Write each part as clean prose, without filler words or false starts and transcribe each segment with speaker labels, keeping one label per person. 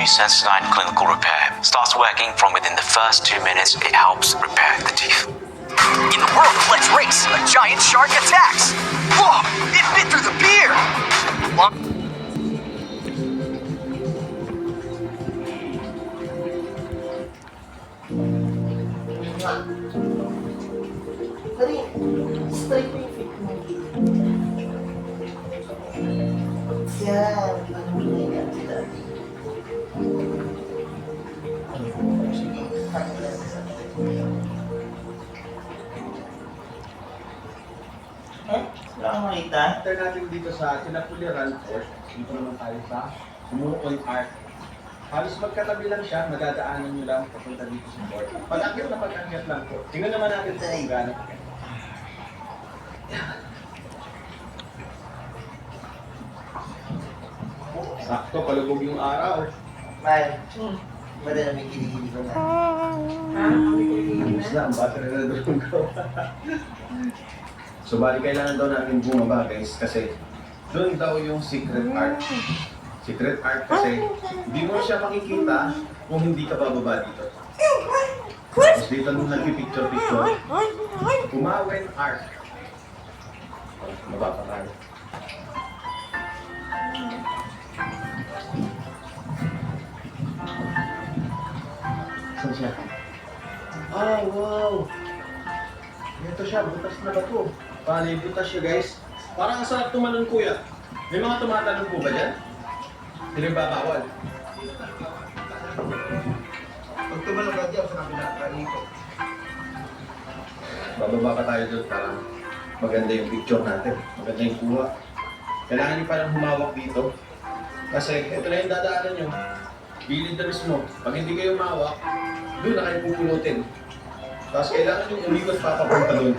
Speaker 1: new Sensodyne Clinical Repair. Starts working from within the first 2 minutes. It helps repair the teeth.
Speaker 2: In the world of Let's Race, a giant shark attacks. Whoa! It bit through the beer.
Speaker 3: Straight yung fit mo. Yan. Ano mo na yan sila? Wala kang makita?
Speaker 4: After natin dito sa Sinapuliran Court, dito naman tayo sa Sumukon Park. Halos magkatabi lang siya, madadaanan nyo lang papunta dito sa court. Pag-akyat na pag-akyat lang po. Tingnan naman natin sa kung gano'n. Sakto, palubog yung araw.
Speaker 3: Mahal. Ba rin namin kiligili ko na?
Speaker 4: Ayos na, ang battery na doon ko. So, bali kailangan daw natin bumaba guys kasi doon daw yung secret art. Secret art kasi hindi mo siya makikita kung hindi ka bababa dito. Tapos dito nung nagpipicture-picture, Kumawen Art. Baba pa tayo. Saan siya? Ah, wow! Ito siya, butas na ba ito? Paano yung butas siya guys? Parang ang sarap tumalon kuya. May mga tumatalon po ba dyan? Sino yung babawal?
Speaker 5: Pag tumalong ka dyan sa kabila, kaliko.
Speaker 4: Bababa ka tayo doon para maganda yung picture natin. Maganda yung kuha. Kailangan nyo parang humawak dito. Kasi ito na yung dadaanan nyo. Gilid na mismo. Pag hindi kayo humawak, doon na kayo pupulutin. Tapos kailangan yung umigot papapunta doon.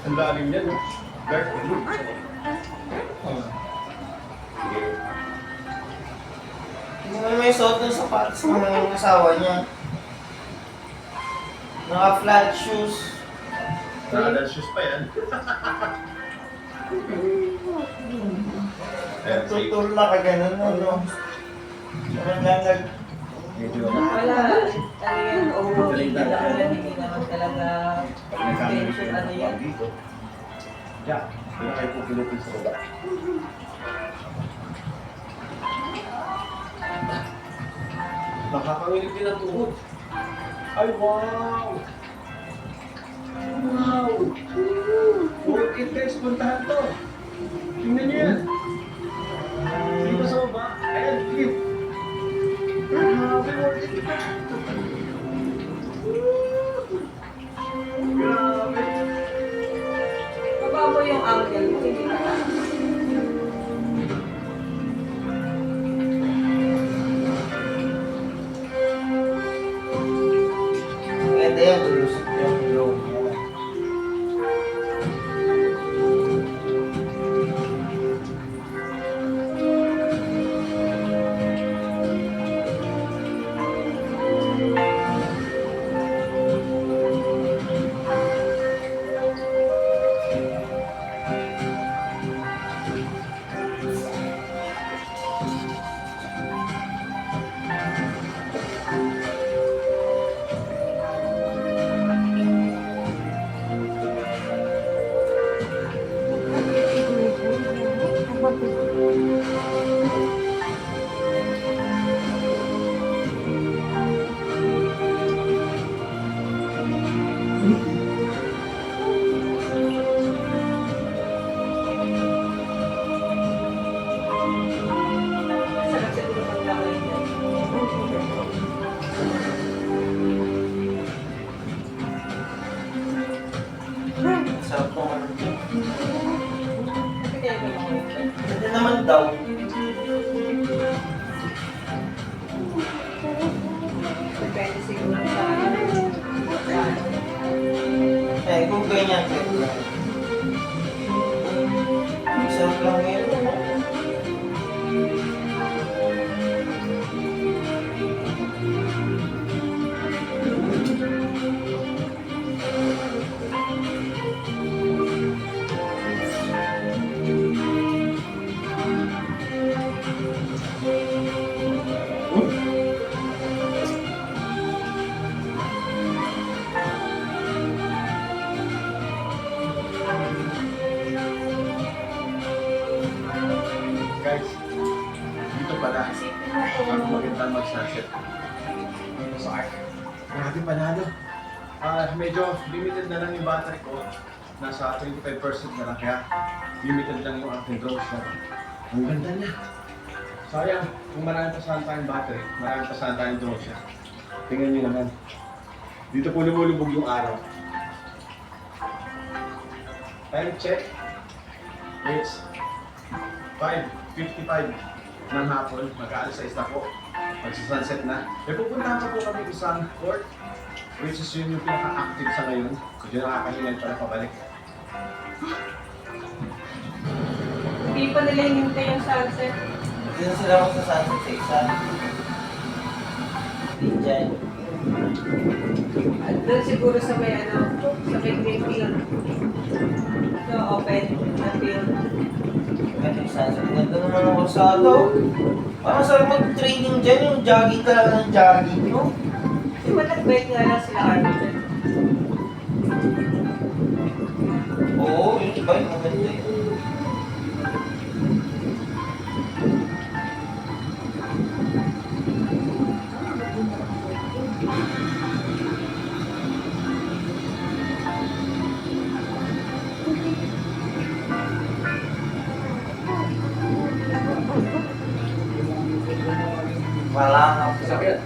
Speaker 4: Ang lalim yan, no? Guard, sige.
Speaker 3: Hindi mo may suot ng sapatos ng asawa niya. Naka-flat shoes.
Speaker 4: Nakadal shoes pa yan. Ayan, sige.
Speaker 3: Tutul na ka ganun, ano? Parang lang
Speaker 4: Medyo
Speaker 6: Wala, ano yan, hindi naman talaga
Speaker 4: pag nagkamali
Speaker 6: attention,
Speaker 4: kayo
Speaker 6: ano
Speaker 4: ng
Speaker 6: yan.
Speaker 4: dito. Diyan, doon na kayo pupulutin sa baba. Nakakawinip din ang tuhod. Ay, wow! Wow! Worth it guys, puntahan to. Tingnan niyo yan. Dito sa baba, ayan, clip. Grabe, worth it. Grabe.
Speaker 6: Baba mo yung angle mo, hindi ka na.
Speaker 3: Maganda yan, lulusot yung glow niya.
Speaker 6: Sarap sa dulo pagkamay niya.
Speaker 3: Sarap ng ano.
Speaker 6: Kasi kaya ko lang yun.
Speaker 3: Pwede naman daw.
Speaker 6: Depende siguro sa ano.
Speaker 3: Eh, kung ganyan, pwede lang. Sarap lang ngayon.
Speaker 4: pala.
Speaker 6: Isipin mo kung
Speaker 4: Ang magandang mag-sunset. So, grabe panalo. Medyo limited na lang yung battery ko. Nasa 25% na lang, kaya limited lang yung aking drone shot. Ang ganda niya. Sayang, kung marami pa saan tayong battery, marami pa saan tayong drone shot. Tingnan niyo naman. Dito po lumulubog yung araw. Time check. It's 5:55 ng hapon. Mag-aalas 6 na po. Magsa-sunset na. May pupuntahan pa po kami isang court, which is yun yung pinaka-active sa ngayon. Medyo nakakahingan pala pabalik.
Speaker 6: hindi pa nila hinintay yung sunset.
Speaker 3: Dito sila ako sa sunset sa isa. Diyan.
Speaker 6: At doon siguro sa may sa may green field. So, open na field.
Speaker 3: Ganda yung sunset. Ganda naman ang kalsada. Parang sarap mag-training dyan. Yung jogging ka lang ng jogging, no?
Speaker 6: Di ba nag-bike nga lang sila Arnold?
Speaker 3: Oo, yung iba yung maganda yun. Malangap.
Speaker 4: Sakit.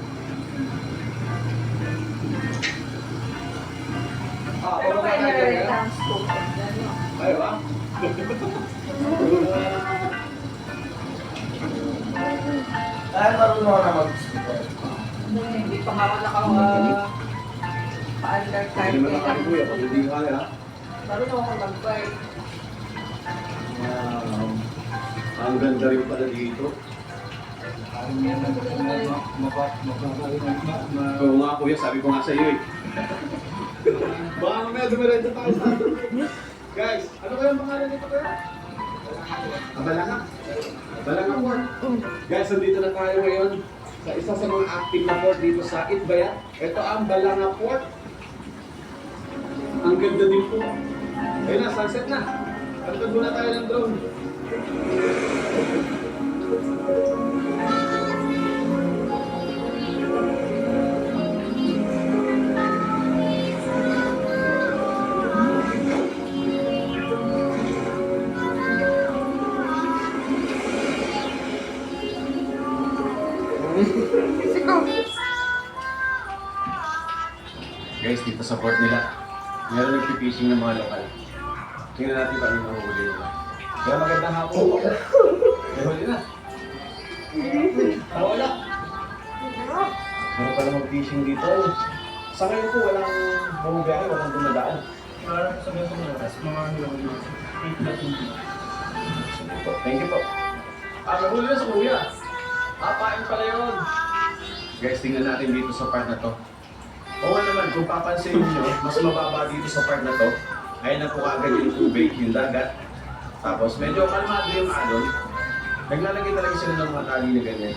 Speaker 6: Pero kaya nare-rent ang scope.
Speaker 4: Ay, ba?
Speaker 3: Kaya marunong ako na mag-scooter.
Speaker 6: Hindi pa nga ako pa-under card.
Speaker 4: Hindi naman ako kuya, pag hindi kaya.
Speaker 6: Marunong ako mag-bike.
Speaker 4: Ang ganda rin pala dito. Oo nga kuya, sabi ko nga sa iyo eh. Baka mamaya dumiretso tayo sa guys, ano kaya ang pangalan nito kaya? Balanga. Balanga Port. Guys, nandito na tayo ngayon sa isa sa mga active na port dito sa Itbayat. Ito ang Balanga Port. Ang ganda din po. Ayun na, sunset na. Pagtag muna tayo ng drone. Guys, dito sa port nila, meron nagpipishing ng mga lokal. Tingnan natin kung ano yung mahuli nila. Kaya magandang hapon po. May huli na. Wala. Meron pala mag-fishing dito. Sa ngayon po, walang bumubiyahe, walang dumadaan. Thank you po. May huli na sa kuya. Papain pala yun. Guys, tingnan natin dito sa part na to. Oo nga naman, kung papansin nyo, mas mababa dito sa part na to. Ayun na po kagad yung tubig, yung dagat. Tapos medyo kalmado yung alon. Naglalagay talaga sila ng mga tali na ganyan.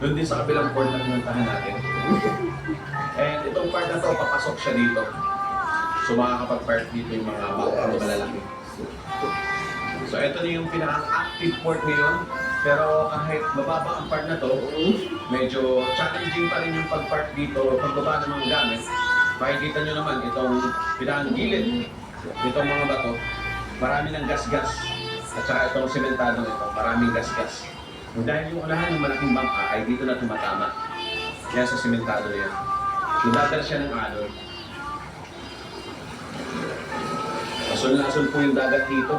Speaker 4: Doon din sa kabilang port na pinuntahan natin. And itong part na to, papasok siya dito. So makakapag-park dito yung mga bakang malalaki. So ito na yung pinaka-active port ngayon. Pero kahit mababa ang part na to, medyo challenging pa rin yung pag-park dito, pagbaba ng mga gamit. Makikita nyo naman itong pinakang-gilid, itong mga bato, marami ng gas-gas. At saka itong sementado ito, maraming gas-gas. Dahil yung unahan ng malaking bangka ay dito na tumatama. Yan sa sementado na yan. Nadadala siya ng alon. Asul na asul po yung dagat dito.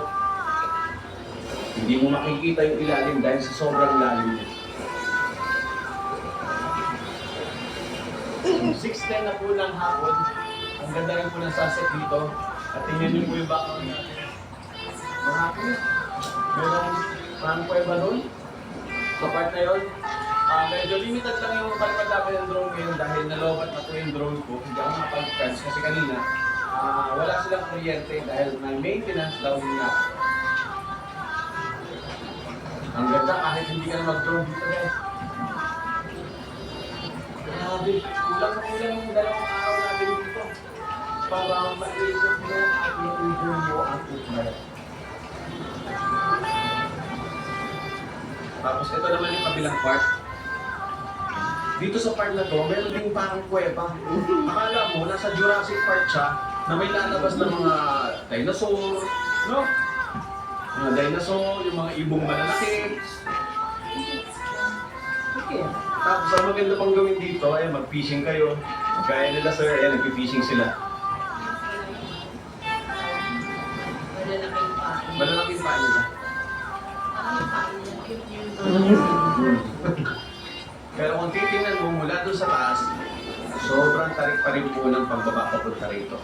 Speaker 4: Hindi mo makikita yung ilalim dahil sa sobrang lalim niya. 6:10 na po ng hapon. Ang ganda rin po ng sunset dito. At tingnan niyo po yung background natin. Mga kuya, merong parang kuweba doon. Sa part na yun. Medyo limited lang yung palipad namin ng drone ngayon dahil nalobat na po yung drone ko. Hindi ako makapag-France kasi kanina wala silang kuryente dahil may maintenance daw nila. Ang ganda kahit hindi ka na mag-drone dito guys. Grabe, kulang na kulang yung 2 araw natin dito para ma-record mo at i-review mo ang Itbayat. Tapos ito naman yung kabilang part. Dito sa part na to, meron din parang kuweba. Akala mo, nasa Jurassic Park siya, na may lalabas ng mga dinosaur, no? Mga dinosaur, yung mga ibong malalaki. Tapos ang maganda pang gawin dito ay mag-fishing kayo. Kaya nila sir, ayan, nag-fishing sila. Malalaking pa nila. Pero kung titingnan mo mula doon sa taas, sobrang tarik pa rin po ng pagbaba papunta rito.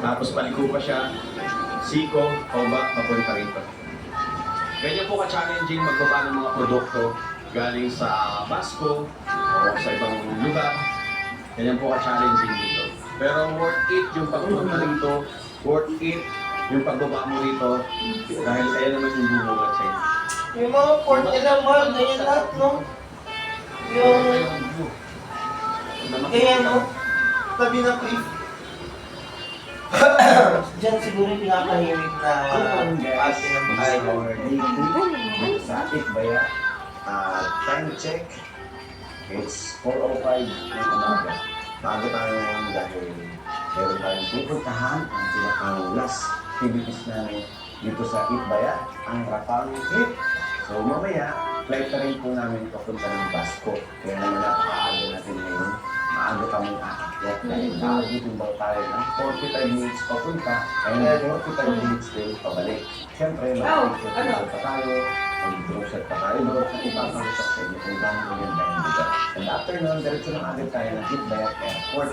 Speaker 4: Tapos paliko pa siya, siko, pababa, papunta rito. Ganyan po ka-challenging magbaba ng mga produkto galing sa Basco o sa ibang lugar. Ganyan po ka-challenging dito. Pero worth it yung pagpunta rito, worth it yung pagbaba mo rito, dahil ayan naman yung bumulat sa inyo.
Speaker 3: Yung mga port nila, mahal, ganyan lahat, no? Yung, kaya, no? Tabi ng cliff. Diyan siguro yung pinakahilig na ate ng island.
Speaker 7: Sa Itbaya, time check, it's 4:05 ng umaga. Bago tayo ngayon dahil meron tayong pupuntahan ang pinakang last activities namin dito sa Itbaya, ang Rapang Trip. So mamaya, flight na rin po namin papunta ng Basco. Kaya naman napakaaga natin ngayon. Maaga kami aakyat dahil naabutin daw tayo ng 45 minutes papunta and 45 minutes din pabalik. Siyempre, mag-picture pa tayo, mag-brochure pa tayo doon at ipapangusap sa inyo kung gano'n maganda yung lugar. And after nun, diretso ng agad tayo ng Itbaya Airport.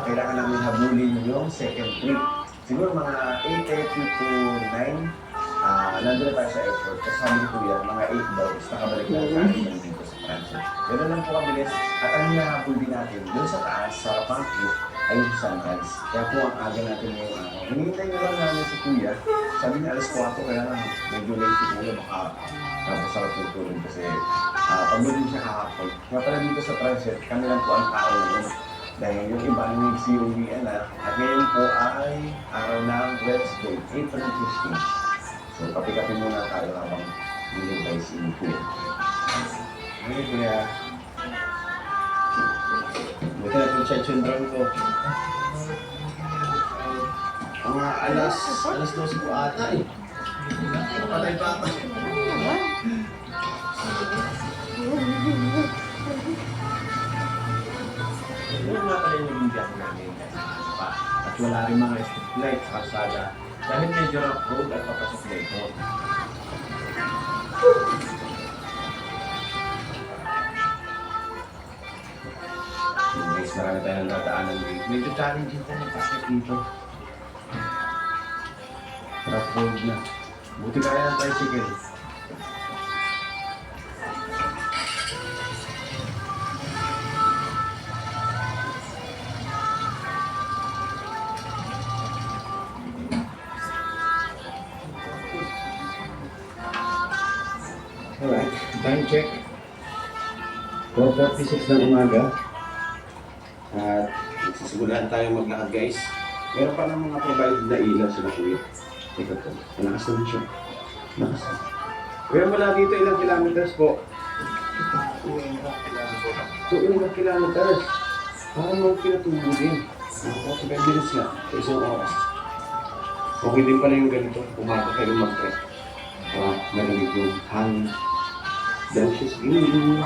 Speaker 7: Kailangan namin habulin yung second trip. Siguro mga 8:30 to 9, nandun na tayo sa airport. Kasi sabi ni Kuya, mga 8 daw, is nakabalik na tayo dito sa Francia. Ganoon lang po kabilis. At ang hinahabol din natin, dun sa taas, sa Rapang Trip, ay yung sunrise. Kaya po ang aga natin ngayong araw. Hinihintay na lang namin si Kuya. Sabi niya, alas 4, kaya lang medyo late si Kuya, baka napasarap yung tulog kasi pagdating siya kahapon. Kaya pala dito sa Francia, kami lang po ang tao ngayon. Dahil yung iba ng COV na, at ngayon po ay araw ng Wednesday, April 15. So, kapi-kapi muna tayo habang binigay si Kuya. Ngayon, Kuya. Buti na itong check yung drone ko. Mga alas 12 po ata eh. Napatay pa ako. Yung nga pala yung nabigyan namin at wala rin mga street lights, kalsada. Dahil medyo rough road at papasok na ito. Guys, marami tayong dadaanan dito. Medyo challenging po magpasok dito. Rough road na. Buti kaya ng tricycle. Alright, time check. 4:46 ng umaga. At nagsisimulan tayo maglakad guys. Meron pa ng mga provided na ilaw sila Kuya. Ito po, malakas naman siya. Malakas na. Kuya, mula dito ilang kilometers po? 2.5 kilometers. Parang mga pinatubo din. 45 minutes na sa isang oras. Okay din pala yung ganito. Umaga kayo mag-trek. Narinig yung hangin. Then she's in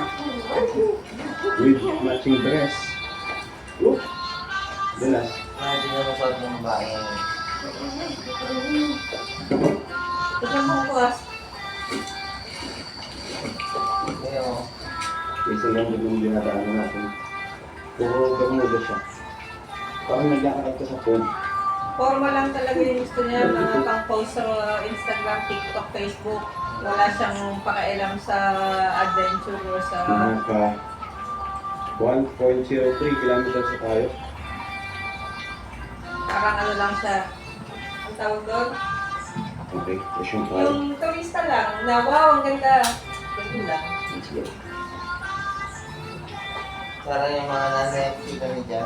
Speaker 7: with matching dress. Oh, dalas.
Speaker 3: Imagine na masarap ng babae.
Speaker 6: Ito mo bukas.
Speaker 3: Kaya mo.
Speaker 7: Isa lang din yung dinadaanan natin. Puro bermuda siya. Parang naglakad ka sa phone.
Speaker 6: Formal lang talaga yung gusto niya, mga pang-post sa Instagram, TikTok, Facebook. Wala siyang pakialam sa adventure o sa...
Speaker 7: Naka 1.03 kilometers na tayo.
Speaker 6: Parang ano lang siya. Ang tawag doon?
Speaker 7: Okay, push yung tayo.
Speaker 6: Yung turista lang, na wow, ang ganda. Ganun lang.
Speaker 7: Let's go.
Speaker 3: Parang yung mga nasa-Netflix kami dyan.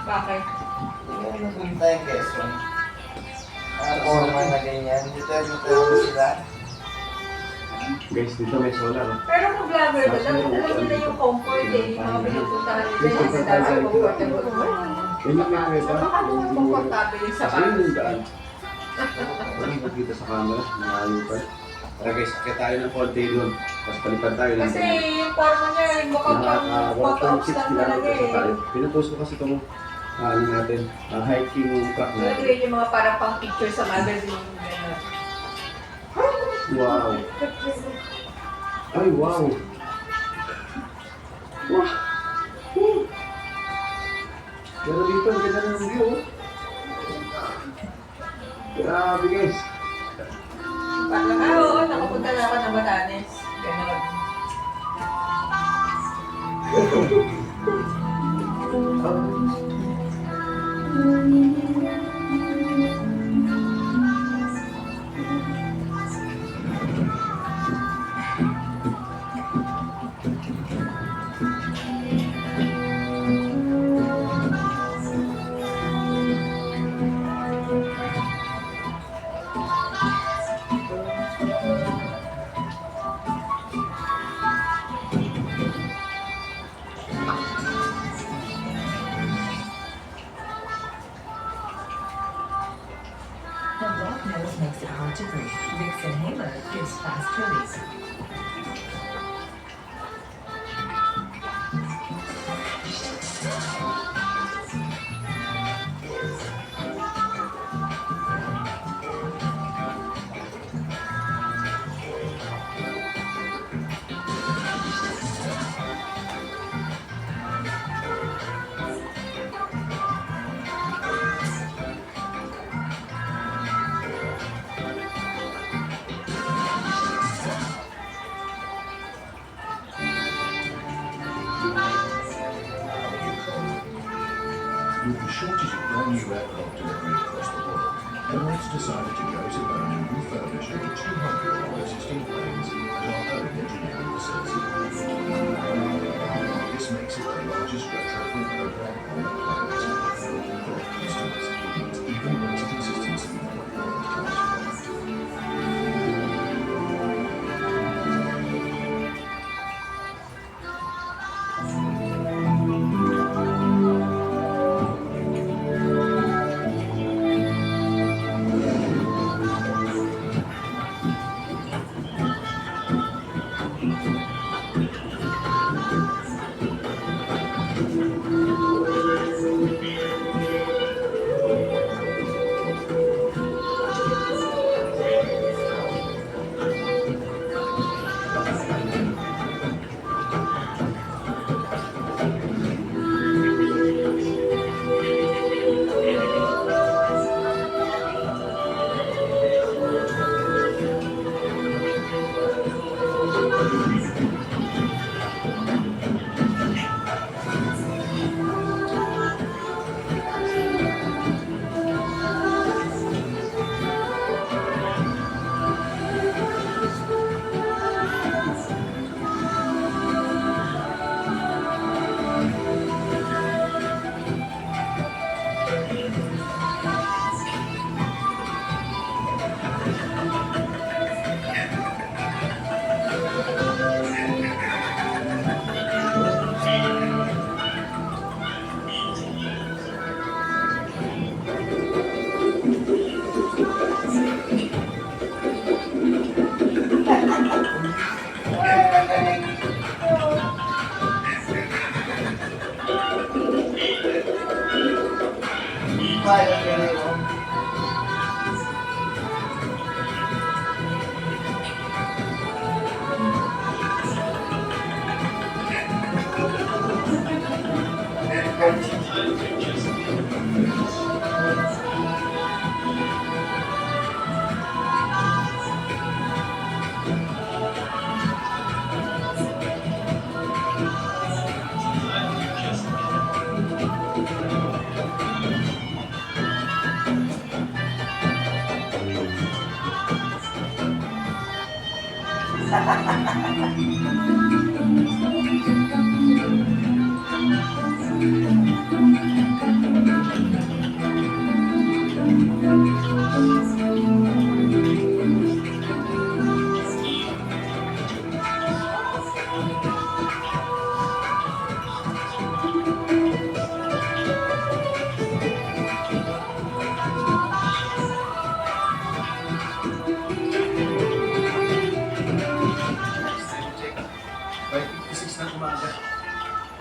Speaker 6: Bakit?
Speaker 3: Yung napunta yung Quezon. Ang forma na ganyan. Dito sila.
Speaker 4: Guys, dito may solar.
Speaker 6: Pero kung vlogger ka, dapat alam nila yung comfort eh. Yung mga pinupuntahan nila kasi dahil comfortable mo.
Speaker 4: Yan yung may kweta.
Speaker 6: Baka kung comfortable yung
Speaker 4: Kasi
Speaker 6: sapatos.
Speaker 4: yung daan. Walang magkita sa camera. Malayo pa. Tara guys, kaya tayo ng konti doon. Tapos palipad tayo lang.
Speaker 6: Kasi yung forma niya, mukhang pang photo-ops lang talaga eh.
Speaker 4: Pinupost ko kasi itong ano natin, hiking track natin.
Speaker 6: Lagay yung mga parang pang picture sa magazine. Gano'n.
Speaker 4: Wow! Ay, wow! Wow! Woo! Pero dito, ang ganda ng view. Oh. Grabe guys!
Speaker 6: Parang, oo, nakapunta na ako ng Batanes. Gano'n.
Speaker 8: The block nose makes it hard to breathe. Vicks Inhaler gives fast release.
Speaker 9: With the shortage of brand-new aircraft delivery across the world, Emirates decided to go to Boeing and refurbish over 200 of our existing planes at our own engineering facility. This makes it the largest retrofit program on the planet. For our customers, it means even greater consistency than what Boeing comes from.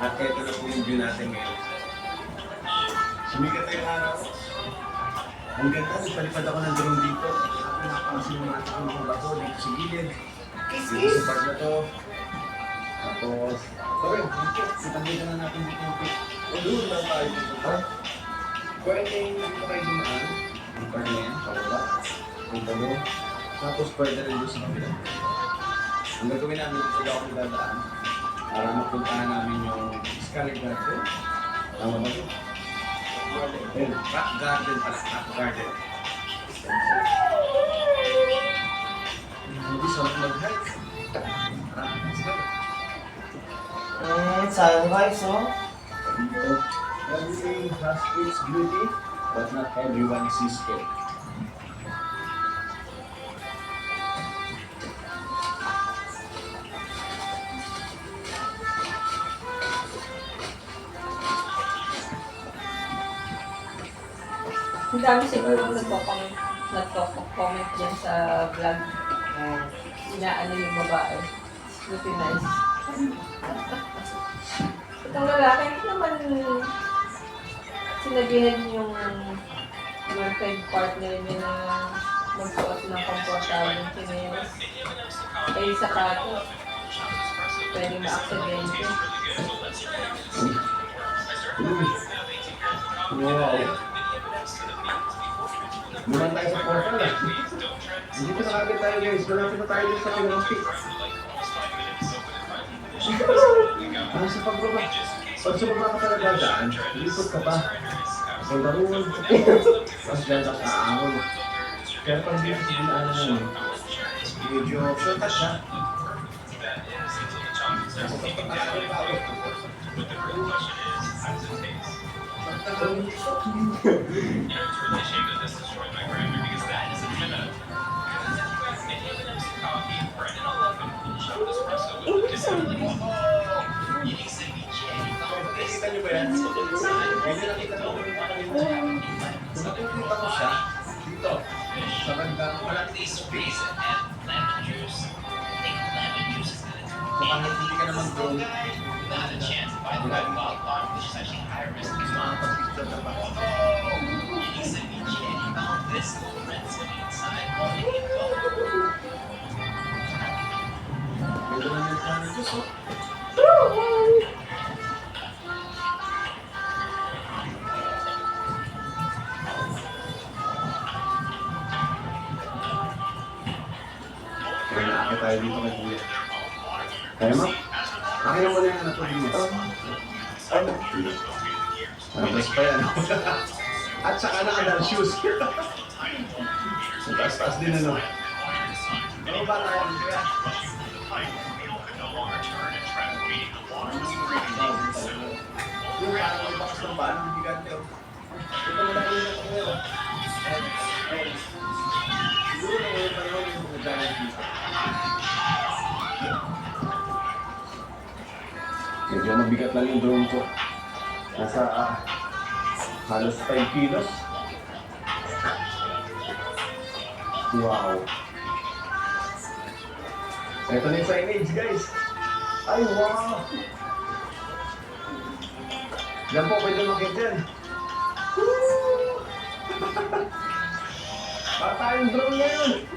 Speaker 4: At ito na po yung view natin ngayon. Sumikat na yung araw. Ang ganda, nagpalipad ako ng drone dito. Napansin mo natin kung mga bato dito sa gilid. Dito sa part na to. Tapos, sorry, nakikita na natin dito yung pic. Doon lang tayo dito. Pwedeng dito kayo dumaan. Yung part na yan, pababa. Punta doon. Tapos pwede rin doon sa kabila. Ang gagawin namin dito ako dadaan para mapuntahan namin yung Scarlet Garden. Tama ba yun? Rock Garden pala, Rock Garden. Hindi sarap mag-hike.
Speaker 3: Sunrise, oh.
Speaker 4: Everything has its beauty, but not everyone sees it.
Speaker 6: Ang dami siguro nagko-comment dyan sa vlog. Inaano yung babae. Scrutinize. Itong lalaki, hindi naman sinabihan yung girlfriend partner niya na magsuot ng komportableng chinelas. Eh, sapatos. Pwede ma-aksidente.
Speaker 4: Wow! Buman tayo sa portal eh. Hindi pa nakagad tayo guys. Malapit na tayo sa Pinampi. Sa pagbaba. Pag sa baba ka talaga daan, lipot ka pa. So daroon. Mas ganda sa ahon. Kaya pag dito sa dinaanan mo, medyo shortcut siya. Kasi pag nakagad pa ako. Nakikita niyo ba yan? Medyo nakita ko yung kanina. Kung nakikita ko siya, dito, sa bandang malapit sa space. So kahit hindi ka naman drone, makapag-picture ka pa. Medyo lang yung kanan Diyos, oh. Kaya naakit tayo dito kay Kuya. Kaya mo? Akin mo na yung anak ko din mo. Mabas pa yan. At saka naka-down shoes. Ang taas-taas din ano. Ano ba tayo? Kaya? Yung parang may bakas ng baan, hindi gigante. Ito mo na kulit ako ngayon. Siguro na ngayon panahon yung nag-giant dito. Medyo mabigat lang yung drone ko. Nasa halos 5 kilos. Wow! Ito na yung signage, guys. Ay, wow! Yan po, pwede makita dyan. Para tayong drone ngayon.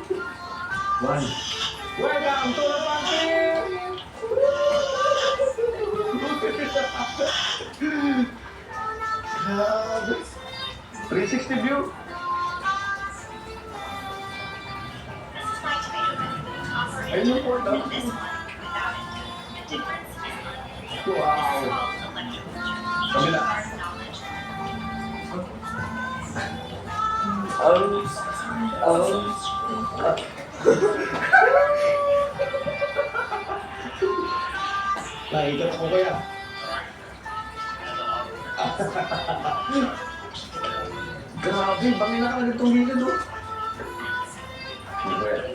Speaker 4: 1. Welcome to the party! Grabe! 360 view! Ayun yung portal. Wow! Kabila. Nakikita ko kaya. Grabe, bangin na ka na itong gilid, oh. Ano ba yan?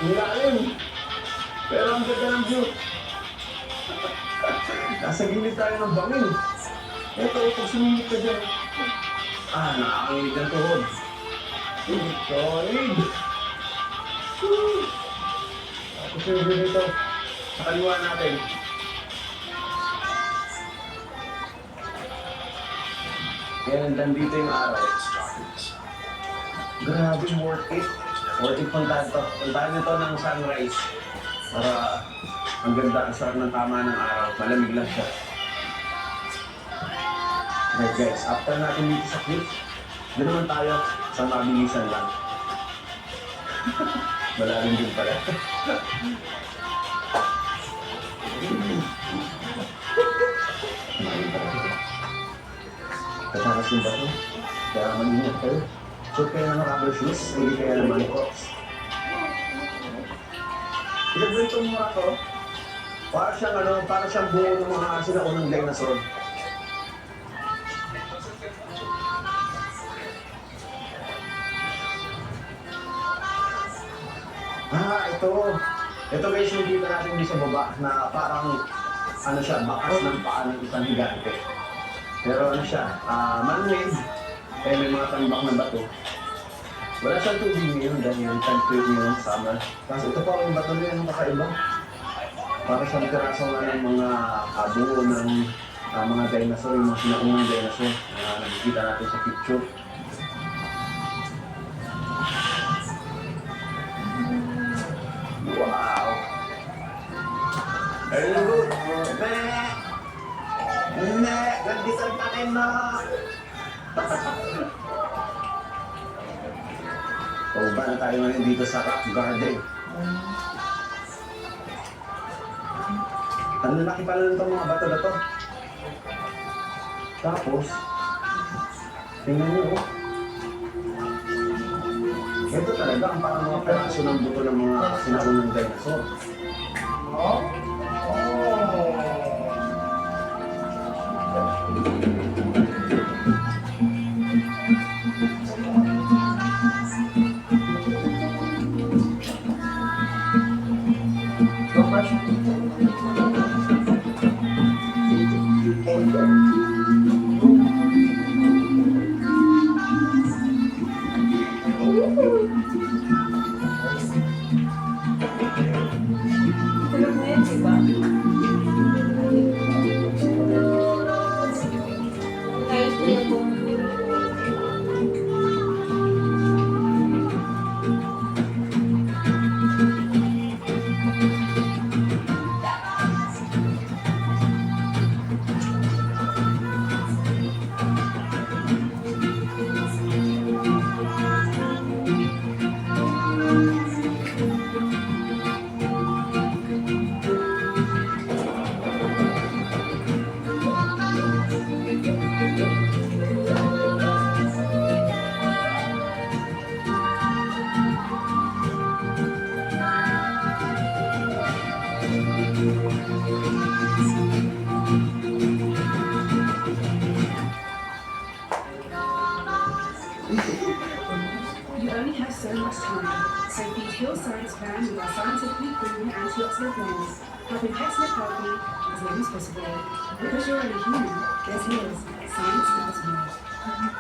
Speaker 7: Nilalim. Pero ang ganda ng view. Nasa gilid tayo ng bangin. Eto, pag sumingit ka dyan. Nakakilig ang tuhod. Solid. Tapos yung view dito. Sa kaliwa natin. Kaya nandito yung araw. Grabe, worth it. Worth it puntahan to. Puntahan nito ng sunrise. Para ang ganda, ang sarap ng tama ng araw. Malamig lang siya. Right guys, after natin dito sa cliff, doon naman tayo sa mabilisan lang. Malalim din pala. Katakas yung bato. Kaya mag-ingat kayo. Suot kayo ng rubber shoes, hindi kaya naman crocs. Pinagwento mo nga to, para siyang buo ng mga sinaunang dinosaur. Ito guys yung kita natin dito sa baba na parang ano siya, bakas ng paa ng isang higante. Pero ano siya, man-made, kaya may mga tambak na bato. Wala siyang tubig ngayon dahil yung template ngayon summer. Tapos ito pa yung bato niya yung kakaiba. Para siyang piraso nga ng mga buo ng mga dinosaur, yung mga sinaunang dinosaur na nakikita natin sa picture. Wow! Very good! Nagdisal pa rin na! Pababa na tayo ngayon dito sa rock garden. Ang lalaki pala nito mga bato na to. Tapos, tingnan nyo oh. Ito talaga ang parang mga peraso ng buto ng mga sinaunang dinosaur.
Speaker 3: Oh?
Speaker 6: Tulog mo yan, diba? Ayos ko yung buong
Speaker 8: You only have so much time, so feed Hillside's plan with our scientifically proven antioxidant blends, helping pets live healthy as long as possible. Because you're only human, there's Hills. Science does more.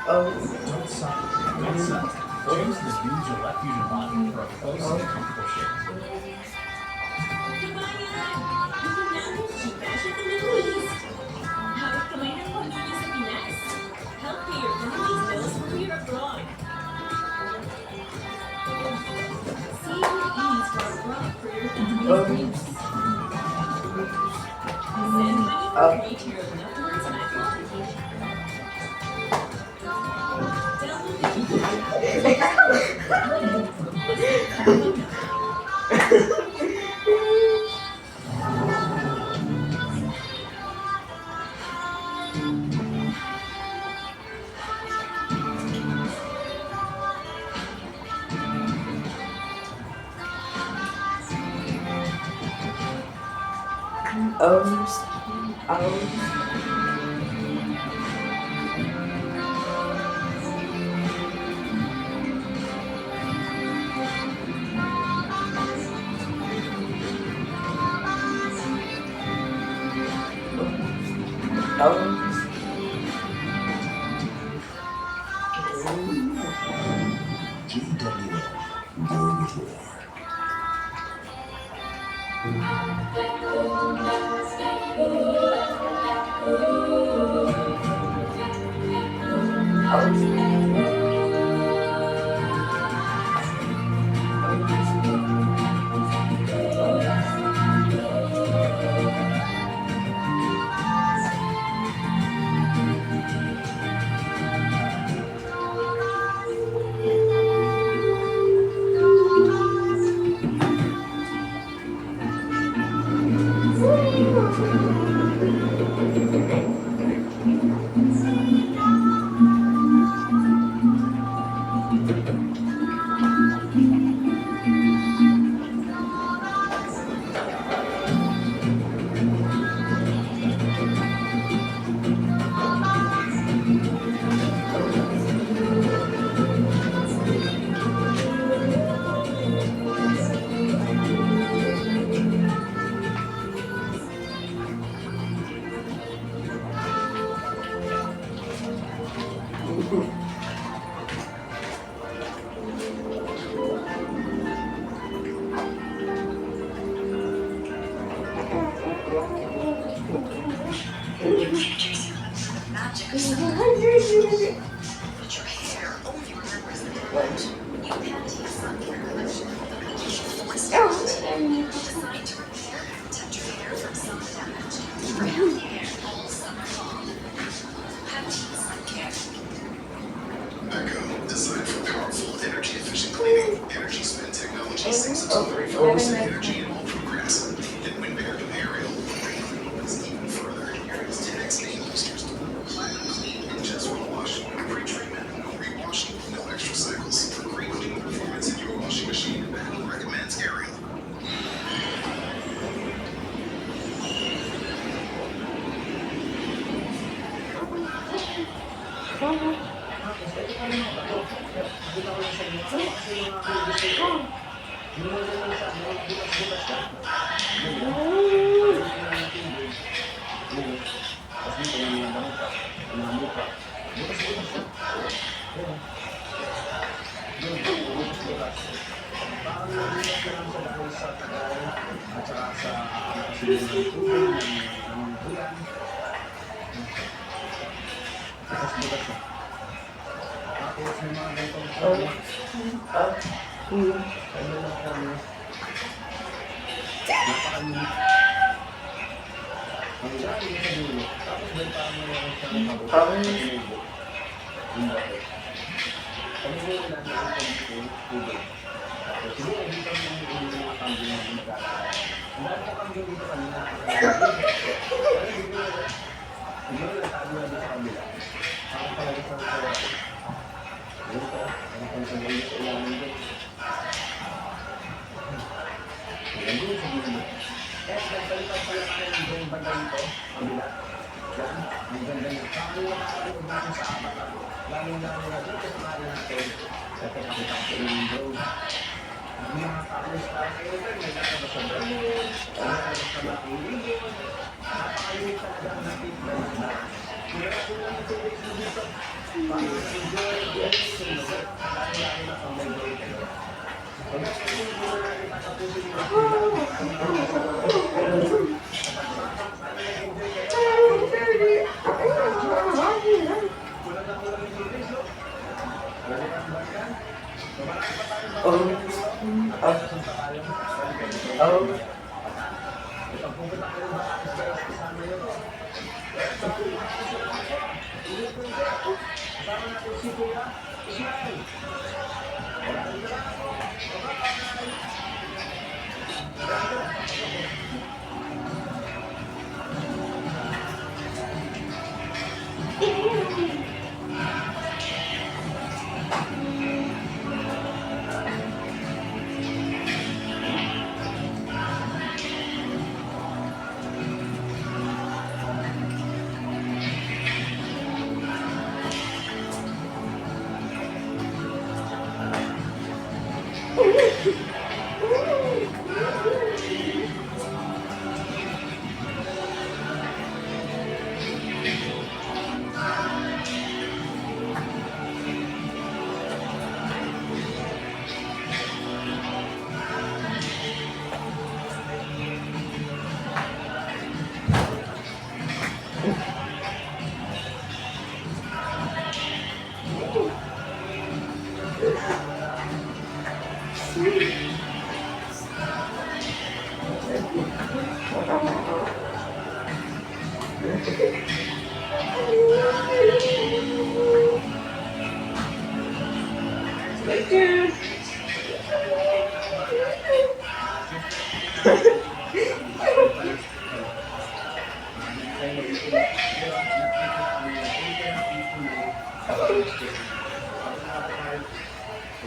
Speaker 9: Don't suck. Don't suck. Choose the Use Your Refusion body for a close and comfortable shave. GWL, go with more. Echo, designed for powerful, energy-efficient cleaning. Energy spend technology saves up to 34% energy in all programs. And when paired with Ariel, rain cleaning goes even further. Ariel's 10x stain boosters. Platinum clean, just one wash, no pre-treatment, no rewashing, no extra cycles. For great cleaning performance in your washing machine, Battle recommends Ariel.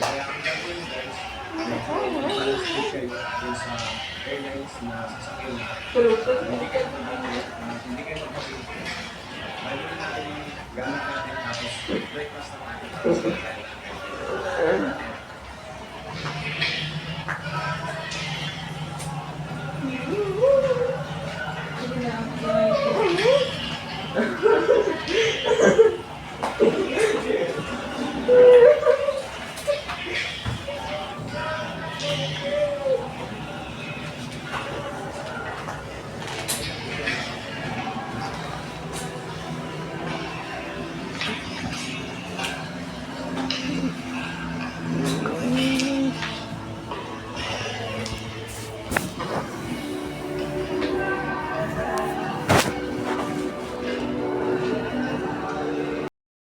Speaker 4: Kaya ang gagawin guys, mag-balance kayo dun sa airlines na sasakyan na hindi kayo magpapilip. Balikin natin yung gamit natin tapos breakfast na natin.
Speaker 6: Sige na.